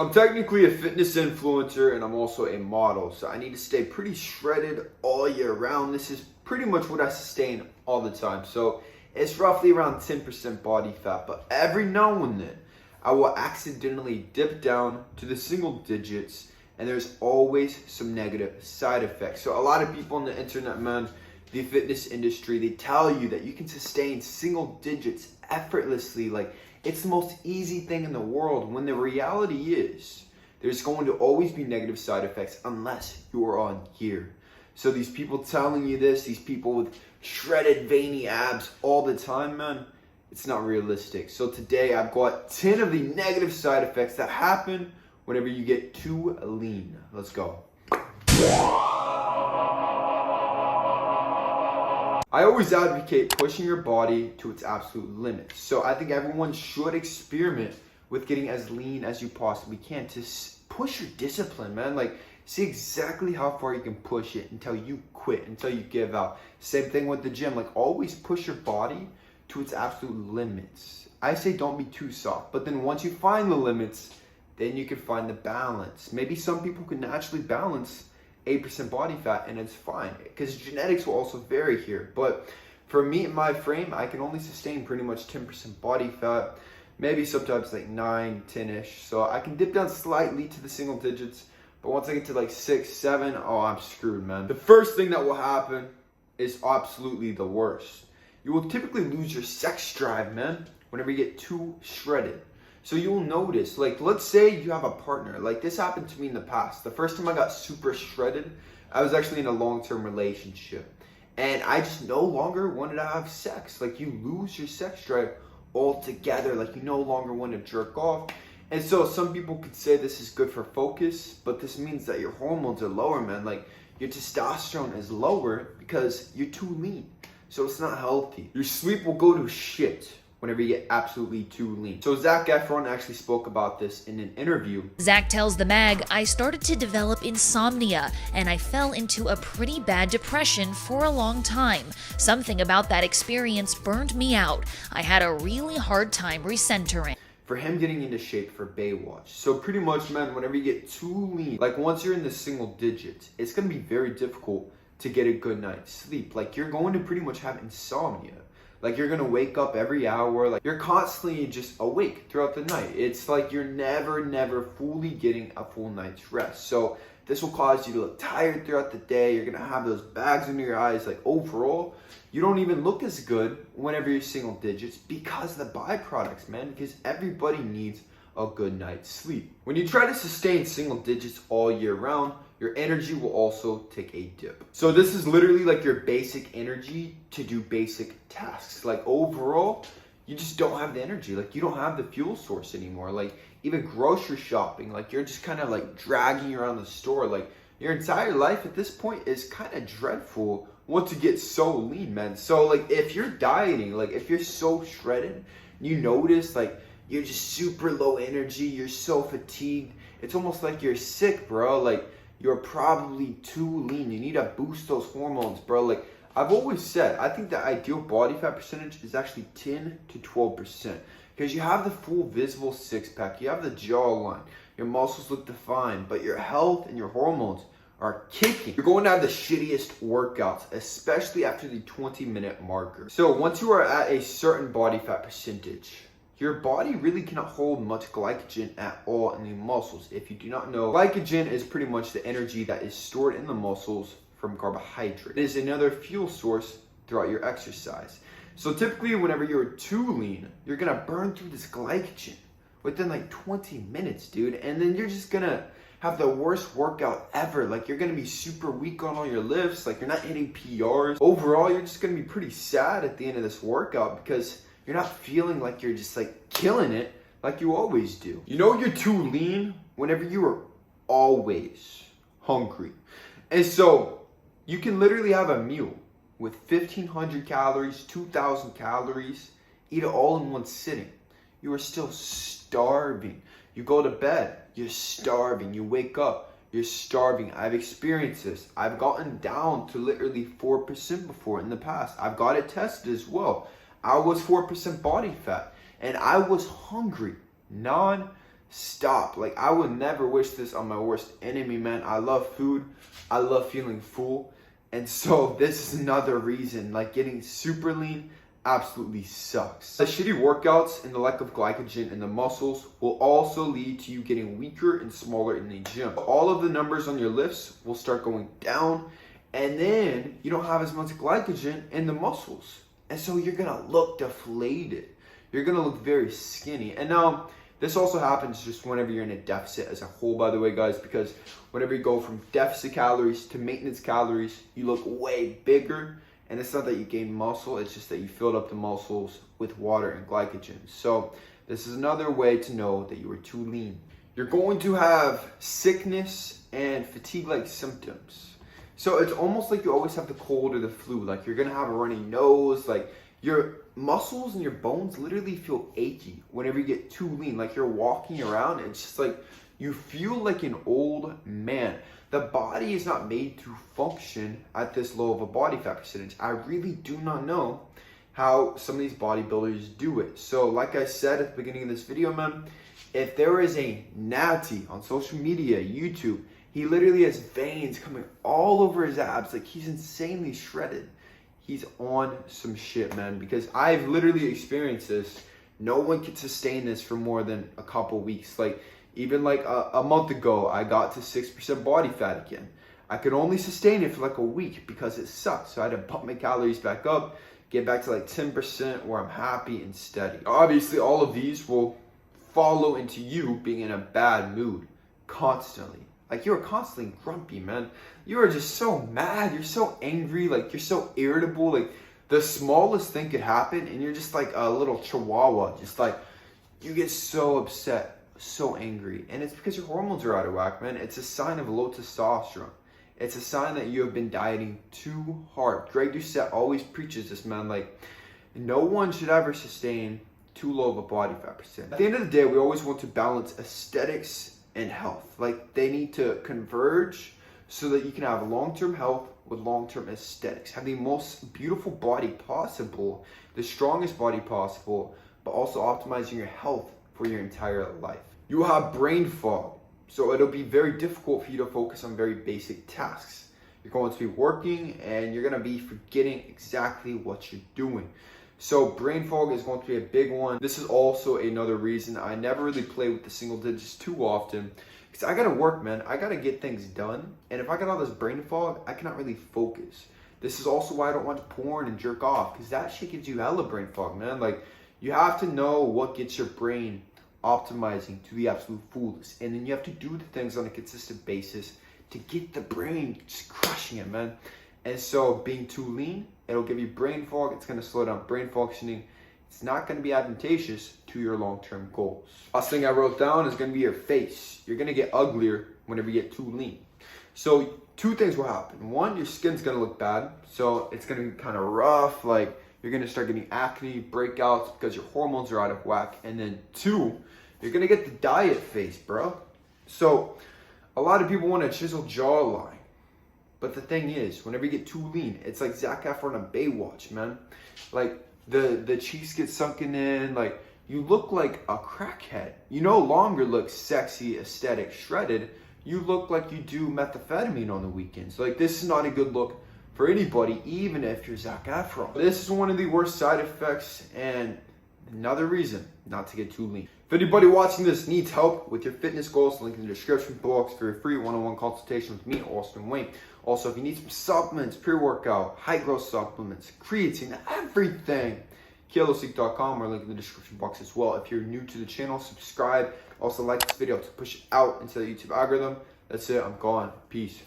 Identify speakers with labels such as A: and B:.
A: I'm technically a fitness influencer and I'm also a model, so I need to stay pretty shredded all year round. This is pretty much what I sustain all the time. So it's roughly around 10% body fat, but every now and then I will accidentally dip down to the single digits, and there's always some negative side effects. So a lot of people on the internet, man, the fitness industry, they tell you that you can sustain single digits effortlessly. Like, it's the most easy thing in the world, when the reality is there's going to always be negative side effects unless you are on gear. So these people telling you this, these people with shredded veiny abs all the time, man, it's not realistic. So today I've got 10 of the negative side effects that happen whenever you get too lean. Let's go. I always advocate pushing your body to its absolute limits. So I think everyone should experiment with getting as lean as you possibly can to push your discipline, man. Like, see exactly how far you can push it until you quit, until you give out. Same thing with the gym. Like, always push your body to its absolute limits. I say don't be too soft, but then once you find the limits, then you can find the balance. Maybe some people can naturally balance 8% body fat and it's fine, because genetics will also vary here. But for me and my frame, I can only sustain pretty much 10% body fat, maybe sometimes like 9, 10-ish. So I can dip down slightly to the single digits, but once I get to like 6, 7, oh, I'm screwed, man. The first thing that will happen is absolutely the worst. You will typically lose your sex drive, man, whenever you get too shredded. So you'll notice, like, let's say you have a partner. Like, this happened to me in the past. The first time I got super shredded, I was actually in a long-term relationship. And I just no longer wanted to have sex. Like, you lose your sex drive altogether. Like, you no longer want to jerk off. And so some people could say this is good for focus, but this means that your hormones are lower, man. Like, your testosterone is lower because you're too lean. So it's not healthy. Your sleep will go to shit whenever you get absolutely too lean. So Zac Efron actually spoke about this in an interview.
B: Zac tells the mag, I started to develop insomnia and I fell into a pretty bad depression for a long time. Something about that experience burned me out. I had a really hard time recentering.
A: For him getting into shape for Baywatch. So pretty much, man, whenever you get too lean, like once you're in the single digits, it's gonna be very difficult to get a good night's sleep. Like, you're going to pretty much have insomnia. Like, you're gonna wake up every hour. Like, you're constantly just awake throughout the night. It's like you're never fully getting a full night's rest. So this will cause you to look tired throughout the day. You're gonna have those bags under your eyes. Like, overall, you don't even look as good whenever you're single digits because of the byproducts, man. Because everybody needs a good night's sleep. When you try to sustain single digits all year round, your energy will also take a dip. So this is literally like your basic energy to do basic tasks. Like, overall, you just don't have the energy. Like, you don't have the fuel source anymore. Like, even grocery shopping, like, you're just kind of like dragging around the store. Like, your entire life at this point is kind of dreadful once you get so lean, man. So like, if you're dieting, like if you're so shredded, you notice like you're just super low energy, you're so fatigued, it's almost like you're sick, bro. Like, you're probably too lean. You need to boost those hormones, bro. Like, I've always said, I think the ideal body fat percentage is actually 10 to 12%. Because you have the full visible six-pack, you have the jawline, your muscles look defined, but your health and your hormones are kicking. You're going to have the shittiest workouts, especially after the 20-minute marker. So once you are at a certain body fat percentage, your body really cannot hold much glycogen at all in the muscles. If you do not know, glycogen is pretty much the energy that is stored in the muscles from carbohydrate. It is another fuel source throughout your exercise. So typically whenever you're too lean, you're gonna burn through this glycogen within like 20 minutes, dude. And then you're just gonna have the worst workout ever. Like, you're gonna be super weak on all your lifts. Like, you're not hitting PRs. Overall, you're just gonna be pretty sad at the end of this workout because you're not feeling like you're just like killing it like you always do. You know you're too lean whenever you are always hungry. And so you can literally have a meal with 1,500 calories, 2,000 calories, eat it all in one sitting. You are still starving. You go to bed, you're starving. You wake up, you're starving. I've experienced this. I've gotten down to literally 4% before in the past. I've got it tested as well. I was 4% body fat and I was hungry stop. Like, I would never wish this on my worst enemy, man. I love food. I love feeling full. And so this is another reason, like, getting super lean absolutely sucks. The shitty workouts and the lack of glycogen in the muscles will also lead to you getting weaker and smaller in the gym. All of the numbers on your lifts will start going down, and then you don't have as much glycogen in the muscles. And so you're gonna look deflated. You're gonna look very skinny. And now, this also happens just whenever you're in a deficit as a whole, by the way, guys, because whenever you go from deficit calories to maintenance calories, you look way bigger. And it's not that you gain muscle, it's just that you filled up the muscles with water and glycogen. So this is another way to know that you are too lean. You're going to have sickness and fatigue-like symptoms. So it's almost like you always have the cold or the flu. Like, you're gonna have a runny nose, like your muscles and your bones literally feel achy whenever you get too lean. Like, you're walking around, it's just like you feel like an old man. The body is not made to function at this low of a body fat percentage. I really do not know how some of these bodybuilders do it. So like I said at the beginning of this video, man, if there is a natty on social media, YouTube, he literally has veins coming all over his abs. Like, he's insanely shredded. He's on some shit, man, because I've literally experienced this. No one can sustain this for more than a couple weeks. Like, even like a month ago, I got to 6% body fat again. I could only sustain it for like a week because it sucked. So I had to bump my calories back up, get back to like 10% where I'm happy and steady. Obviously, all of these will follow into you being in a bad mood constantly. Like, you're constantly grumpy, man. You are just so mad. You're so angry. Like, you're so irritable. Like, the smallest thing could happen and you're just like a little chihuahua. Just like, you get so upset, so angry. And it's because your hormones are out of whack, man. It's a sign of low testosterone. It's a sign that you have been dieting too hard. Greg Doucette always preaches this, man. Like, no one should ever sustain too low of a body fat percent. At the end of the day, we always want to balance aesthetics and health. Like, they need to converge so that you can have long-term health with long-term aesthetics. Have the most beautiful body possible, the strongest body possible, but also optimizing your health for your entire life. You will have brain fog, so it'll be very difficult for you to focus on very basic tasks. You're going to be working and you're going to be forgetting exactly what you're doing. So brain fog is going to be a big one. This is also another reason I never really play with the single digits too often, because I gotta work, man. I gotta get things done. And if I got all this brain fog, I cannot really focus. This is also why I don't watch porn and jerk off, because that shit gives you hella brain fog, man. Like, you have to know what gets your brain optimizing to the absolute fullest. And then you have to do the things on a consistent basis to get the brain just crushing it, man. And so being too lean, it'll give you brain fog. It's going to slow down brain functioning. It's not going to be advantageous to your long-term goals. Last thing I wrote down is going to be your face. You're going to get uglier whenever you get too lean. So two things will happen. One, your skin's going to look bad. So it's going to be kind of rough. Like, you're going to start getting acne, breakouts because your hormones are out of whack. And then two, you're going to get the diet face, bro. So a lot of people want a chiseled jawline. But the thing is, whenever you get too lean, it's like Zac Efron on Baywatch, man. Like, the cheeks get sunken in. Like, you look like a crackhead. You no longer look sexy, aesthetic, shredded. You look like you do methamphetamine on the weekends. Like, this is not a good look for anybody, even if you're Zac Efron. This is one of the worst side effects and another reason not to get too lean. If anybody watching this needs help with your fitness goals, link in the description box for your free one-on-one consultation with me, Austin Wayne. Also, if you need some supplements, pre-workout, height growth supplements, creatine, everything, kalosique.com or link in the description box as well. If you're new to the channel, subscribe. Also, like this video to push it out into the YouTube algorithm. That's it. I'm gone. Peace.